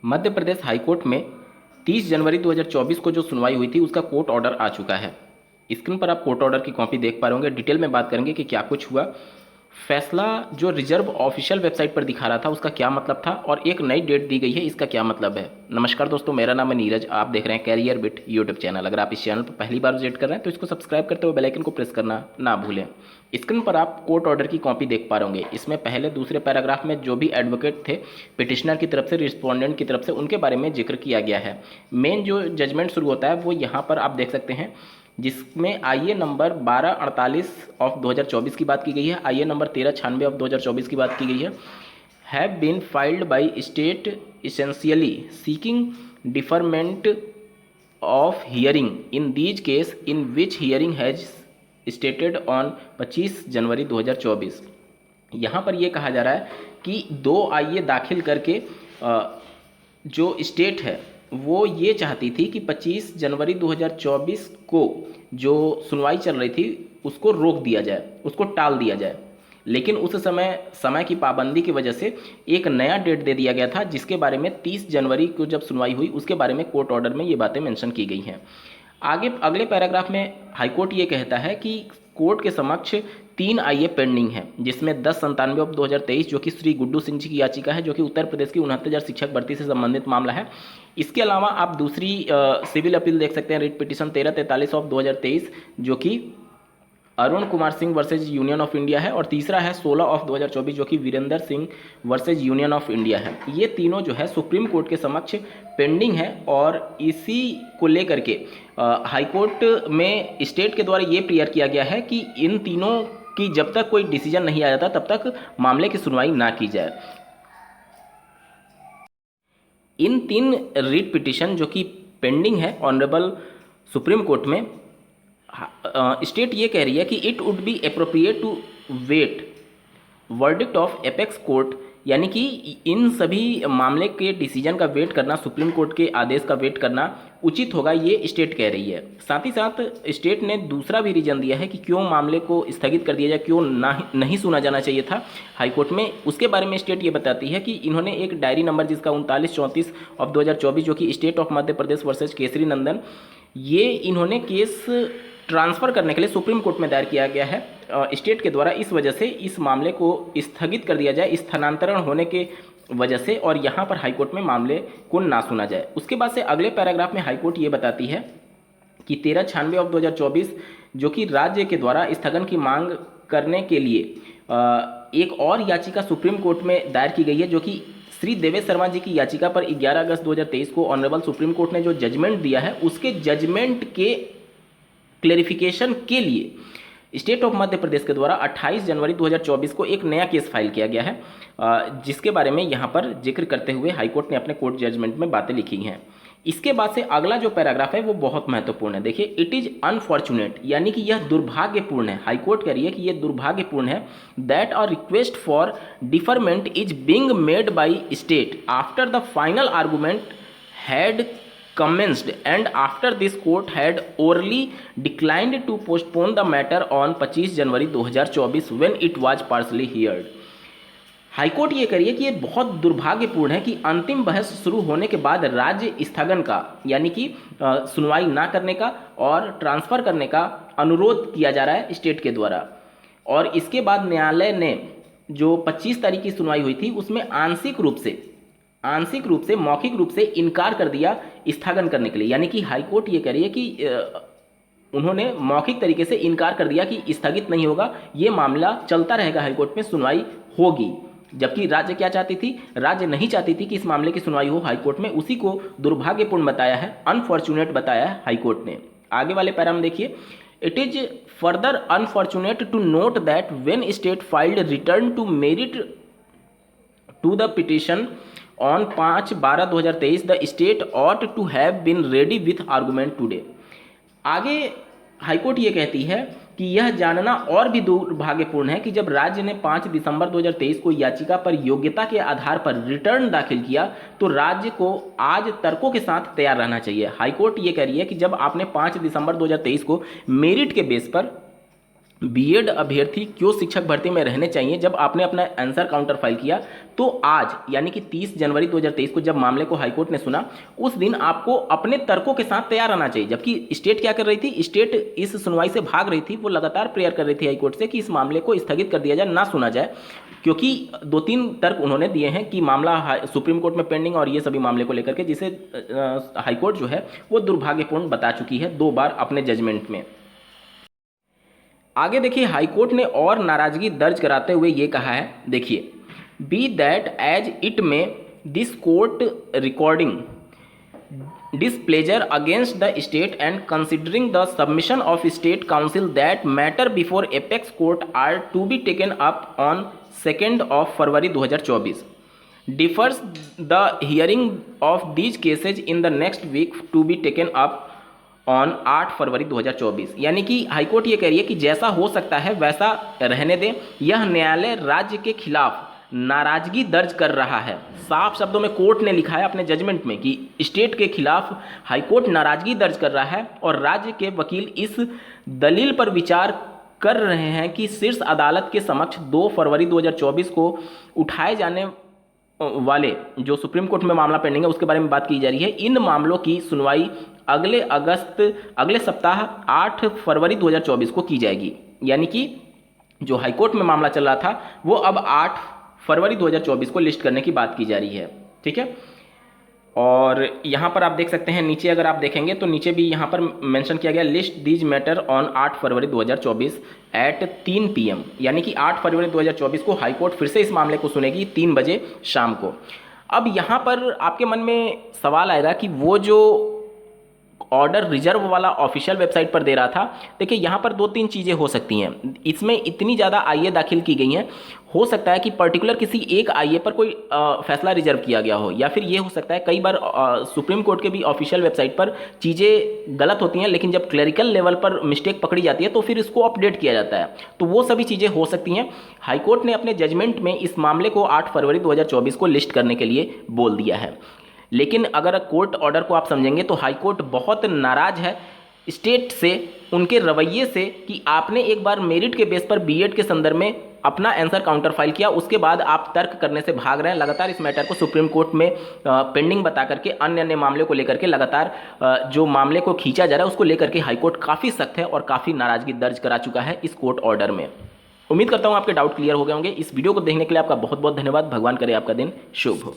Madhya Pradesh high court में 30 जनवरी 2024 को जो सुनवाई हुई थी उसका कोर्ट ऑर्डर आ चुका है। स्क्रीन पर आप कोर्ट ऑर्डर की कॉपी देख पा रहे होंगे। डिटेल में बात करेंगे कि क्या कुछ हुआ, फैसला जो रिजर्व ऑफिशियल वेबसाइट पर दिखा रहा था उसका क्या मतलब था और एक नई डेट दी गई है, इसका क्या मतलब है। नमस्कार दोस्तों, मेरा नाम है नीरज, आप देख रहे हैं कैरियर बिट यूट्यूब चैनल। अगर आप इस चैनल पर पहली बार विजिट कर रहे हैं तो इसको सब्सक्राइब करते हुए बेल आइकन को प्रेस करना ना भूलें। स्क्रीन पर आप कोर्ट ऑर्डर की कॉपी देख पा रहे होंगे। इसमें पहले दूसरे पैराग्राफ में जो भी एडवोकेट थे पिटिशनर की तरफ से, रिस्पोंडेंट की तरफ से, उनके बारे में जिक्र किया गया है। मेन जो जजमेंट शुरू होता है वो यहाँ पर आप देख सकते हैं, जिसमें आईए नंबर 1248 ऑफ 2024 की बात की गई है, आईए नंबर 1396 ऑफ 2024 की बात की गई है। Have been filed by state essentially seeking deferment of hearing in these case in which hearing has stated on 25 January 2024। यहाँ पर यह कहा जा रहा है कि दो आईए दाखिल करके जो स्टेट है वो ये चाहती थी कि 25 जनवरी 2024 को जो सुनवाई चल रही थी उसको रोक दिया जाए, उसको टाल दिया जाए। लेकिन उस समय की पाबंदी की वजह से एक नया डेट दे दिया गया था, जिसके बारे में 30 जनवरी को जब सुनवाई हुई उसके बारे में कोर्ट ऑर्डर में ये बातें मेंशन की गई हैं। आगे अगले पैराग्राफ में हाईकोर्ट ये कहता है कि कोर्ट के समक्ष 3 आईए पेंडिंग है, जिसमें 1097 ऑफ 2023 जो कि श्री गुड्डू सिंह जी की याचिका है, जो कि उत्तर प्रदेश की 69,000 शिक्षक भर्ती से संबंधित मामला है। इसके अलावा आप दूसरी सिविल अपील देख सकते हैं, रिट पिटीशन 1343 ऑफ 2023 जो कि Arun Kumar Singh versus Union of India है, और तीसरा है 16 ऑफ 2024 जो कि Virendra Singh versus Union of India है। ये तीनों जो है सुप्रीम कोर्ट के समक्ष पेंडिंग है, और इसी को लेकर के हाई कोर्ट में स्टेट के द्वारा ये प्रेयर किया गया है कि इन तीनों की जब तक कोई डिसीजन नहीं आ जाता तब तक मामले की सुनवाई ना की जाए। इन 3 रिट पिटीशन जो कि पेंडिंग है ऑनरेबल सुप्रीम कोर्ट में, स्टेट ये कह रही है कि it would be appropriate to wait verdict of apex court, यानी कि इन सभी मामले के डिसीजन का वेट करना, सुप्रीम कोर्ट के आदेश का वेट करना उचित होगा, ये स्टेट कह रही है। साथ ही साथ स्टेट ने दूसरा भी रीजन दिया है कि क्यों मामले को स्थगित कर दिया जाए, क्यों नहीं सुना जाना चाहिए था हाईकोर्ट में। उसके बारे में स्टेट ये बताती है कि इन्होंने एक डायरी नंबर जिसका 3934 ऑफ 2024 जो कि state of Madhya Pradesh versus Kesari Nandan, ये इन्होंने केस ट्रांसफ़र करने के लिए सुप्रीम कोर्ट में दायर किया गया है स्टेट के द्वारा। इस वजह से इस मामले को स्थगित कर दिया जाए, स्थानांतरण होने के वजह से, और यहाँ पर हाईकोर्ट में मामले को ना सुना जाए। उसके बाद से अगले पैराग्राफ में हाईकोर्ट ये बताती है कि 1396 ऑफ 2024 जो कि राज्य के द्वारा स्थगन की मांग करने के लिए एक और याचिका सुप्रीम कोर्ट में दायर की गई है, जो कि श्री देवेश शर्मा जी की याचिका पर 11 अगस्त 2023 को ऑनरेबल सुप्रीम कोर्ट ने जो जजमेंट दिया है उसके जजमेंट के क्लेरिफिकेशन के लिए स्टेट ऑफ मध्य प्रदेश के द्वारा 28 जनवरी 2024 को एक नया केस फाइल किया गया है, जिसके बारे में यहाँ पर जिक्र करते हुए हाईकोर्ट ने अपने कोर्ट जजमेंट में बातें लिखी हैं। इसके बाद से अगला जो पैराग्राफ है वो बहुत महत्वपूर्ण है। देखिए, इट इज अनफॉर्चुनेट, यानी कि यह दुर्भाग्यपूर्ण है। हाईकोर्ट कह रही है कि यह दुर्भाग्यपूर्ण है that a request for deferment is being made by state after the final argument had commenced and after this court had orally declined to postpone the matter on 25 January 2024 when it was partially heard। High court ये करिए कि ये बहुत दुर्भाग्यपूर्ण है कि अंतिम बहस शुरू होने के बाद राज्य स्थगन का, यानी कि सुनवाई ना करने का और ट्रांसफ़र करने का अनुरोध किया जा रहा है स्टेट के द्वारा, और इसके बाद न्यायालय ने जो 25 तारीख की सुनवाई हुई थी उसमें आंशिक रूप से मौखिक रूप से इनकार कर दिया स्थगन करने के लिए। यानी कि हाईकोर्ट ये कह रही है कि उन्होंने मौखिक तरीके से इनकार कर दिया कि स्थगित नहीं होगा, ये मामला चलता रहेगा, हाईकोर्ट में सुनवाई होगी। जबकि राज्य क्या चाहती थी, राज्य नहीं चाहती थी कि इस मामले की सुनवाई हो हाईकोर्ट में। उसी को दुर्भाग्यपूर्ण बताया है, अनफॉर्चुनेट बताया है हाईकोर्ट ने। आगे वाले पैरा में देखिए, it is further unfortunate to note that when state filed return to merit to the petition on 5/12/2023 the state ought to have been ready with argument today. आगे हाईकोर्ट ये कहती है कि यह जानना और भी दुर्भाग्यपूर्ण है कि जब राज्य ने 5 दिसंबर 2023 को याचिका पर योग्यता के आधार पर रिटर्न दाखिल किया तो राज्य को आज तर्कों के साथ तैयार रहना चाहिए। हाईकोर्ट ये कह रही है कि जब आपने 5 दिसंबर 2023 को मेरिट के बेस पर बीएड अभ्यर्थी क्यों शिक्षक भर्ती में रहने चाहिए, जब आपने अपना आंसर काउंटर फाइल किया तो आज यानी कि 30 जनवरी 2023 को जब मामले को हाईकोर्ट ने सुना, उस दिन आपको अपने तर्कों के साथ तैयार रहना चाहिए। जबकि स्टेट क्या कर रही थी, स्टेट इस सुनवाई से भाग रही थी, वो लगातार प्रेयर कर रही थी हाईकोर्ट से कि इस मामले को स्थगित कर दिया जाए, ना सुना जाए, क्योंकि 2-3 तर्क उन्होंने दिए हैं कि मामला सुप्रीम कोर्ट में पेंडिंग और ये सभी मामले को लेकर के, जिसे हाईकोर्ट जो है वो दुर्भाग्यपूर्ण बता चुकी है 2 बार अपने जजमेंट में। आगे देखिए, हाईकोर्ट ने और नाराजगी दर्ज कराते हुए ये कहा है, देखिए, बी दैट एज इट में this court recording displeasure against the state and considering the submission of state council that matter before apex court are to be taken up on 2nd of February 2024 differs the hearing of these cases in the next week to be taken up on 8 February 2024। यानी कि high court ये कह रही है कि जैसा हो सकता है वैसा रहने दें। यह न्यायालय राज्य के खिलाफ नाराजगी दर्ज कर रहा है। साफ शब्दों में कोर्ट ने लिखा है अपने जजमेंट में कि स्टेट के खिलाफ हाईकोर्ट नाराजगी दर्ज कर रहा है और राज्य के वकील इस दलील पर विचार कर रहे हैं कि शीर्ष अदालत के समक्ष 2 फरवरी 2024 को उठाए जाने वाले जो सुप्रीम कोर्ट में मामला पेंडिंग है उसके बारे में बात की जा रही है। इन मामलों की सुनवाई अगले सप्ताह 8 फरवरी 2024 को की जाएगी। यानी कि जो हाईकोर्ट में मामला चल रहा था वो अब 8 फरवरी 2024 को लिस्ट करने की बात की जा रही है। ठीक है, और यहाँ पर आप देख सकते हैं नीचे, अगर आप देखेंगे तो नीचे भी यहाँ पर मेंशन किया गया, list these matter on 8 February 2024 at 3 PM। यानी कि 8 फरवरी 2024 को हाईकोर्ट फिर से इस मामले को सुनेगी 3 बजे शाम को। अब यहाँ पर आपके मन में सवाल आएगा कि वो जो ऑर्डर रिजर्व वाला ऑफिशियल वेबसाइट पर दे रहा था, देखिए यहाँ पर 2-3 चीज़ें हो सकती हैं। इसमें इतनी ज़्यादा आईए दाखिल की गई हैं, हो सकता है कि पर्टिकुलर किसी एक आईए पर कोई फैसला रिजर्व किया गया हो, या फिर ये हो सकता है कई बार सुप्रीम कोर्ट के भी ऑफिशियल वेबसाइट पर चीज़ें गलत होती हैं, लेकिन जब क्लरिकल लेवल पर मिस्टेक पकड़ी जाती है तो फिर इसको अपडेट किया जाता है। तो वो सभी चीज़ें हो सकती हैं। हाईकोर्ट ने अपने जजमेंट में इस मामले को 8 फरवरी 2024 को लिस्ट करने के लिए बोल दिया है। लेकिन अगर कोर्ट ऑर्डर को आप समझेंगे तो हाई कोर्ट बहुत नाराज है स्टेट से, उनके रवैये से कि आपने एक बार मेरिट के बेस पर बीएड के संदर्भ में अपना आंसर काउंटर फाइल किया, उसके बाद आप तर्क करने से भाग रहे हैं। लगातार इस मैटर को सुप्रीम कोर्ट में पेंडिंग बता करके अन्य मामले को लेकर के लगातार जो मामले को खींचा जा रहा है उसको लेकर के हाई कोर्ट काफ़ी सख्त है और काफ़ी नाराजगी दर्ज करा चुका है इस कोर्ट ऑर्डर में। उम्मीद करता हूँ आपके डाउट क्लियर हो गए होंगे। इस वीडियो को देखने के लिए आपका बहुत बहुत धन्यवाद। भगवान करे आपका दिन शुभ हो।